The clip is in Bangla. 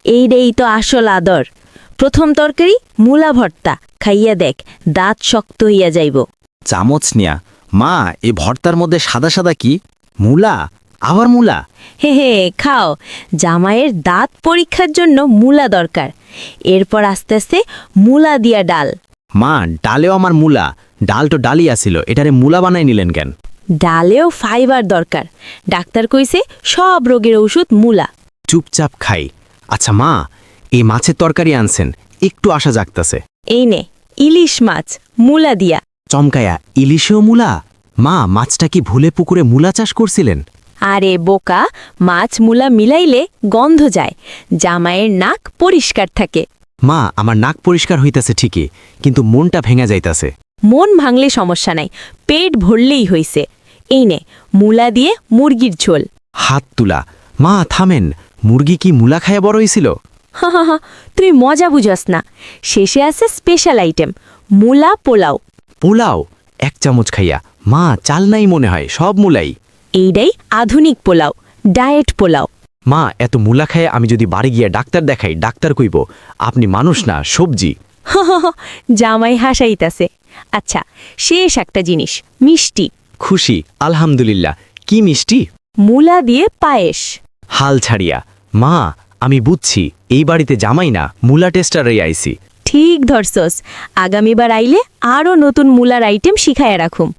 এইটাই তো আসল আদর। প্রথম তরকারি মূলা ভর্তা, খাইয়া দেখ দাঁত শক্ত হইয়া যাইব। চামচ নিয়া, মা এই ভর্তার মধ্যে সাদা সাদা কি? মূলা? আবার মূলা? হে হে, খাও। জামাইয়ের দাঁত পরীক্ষার জন্য মূলা দরকার। এরপর আস্তে আস্তে মূলা দিয়া ডাল। মা, ডালেও আমার মূলা। ডাল তো ডালই আসিল, এটারে মূলা বানাই নিলেন কেন? ডালেও ফাইবার দরকার। ডাক্তার কইছে সব রোগের ঔষধ মূলা। চুপচাপ খাই। আচ্ছা মা, এই মাছের তরকারি আনছেন, একটু আশা জাগতাছে। এই নে ইলিশ মাছ মূলা দিয়া। চমকায়া, ইলিশেও মূলা? মা, মাছটা কি ভুলে পুকুরে মূলা চাষ করছিলেন? আরে বোকা, মাছ মূলা মিলাইলে গন্ধ যায়, জামাইয়ের নাক পরিষ্কার থাকে। মা, আমার নাক পরিষ্কার হইতাছে ঠিকই, কিন্তু মনটা ভেঙে যাইতাছে। মন ভাঙলে সমস্যা নাই, পেট ভরলেই হইছে। এই নে মূলা দিয়ে মুরগির ঝোল। হাত তুলা। মা থামেন, মুরগি কি মূলা খায়া বড় হইছিল? হা হা হা, তুই মজা বুঝস না। শেষে আছে স্পেশাল আইটেম মূলা পোলাও। পোলাও? এক চামচ খাইয়া, মা চাল নাই মনে হয়, সব মূলাই। এইটাই আধুনিক পোলাও, ডায়েট পোলাও। মা, এত মূলা খায় আমি যদি বাড়ি গিয়া ডাক্তার দেখাই, ডাক্তার কইব আপনি মানুষ না সবজি। জামাই হাসাইতাছে। আচ্ছা, শেষ একটা জিনিস, মিষ্টি। খুশি, আলহামদুলিল্লাহ। কি মিষ্টি? মূলা দিয়ে পায়েস। হাল ছাড়িয়া। মা, আমি বুঝছি, এই বাড়িতে জামাই না, মূলা টেস্টারই আইছি। ঠিক ধরছস, আগামীবার আইলে আরও নতুন মূলার আইটেম শিখাইয়া রাখুম।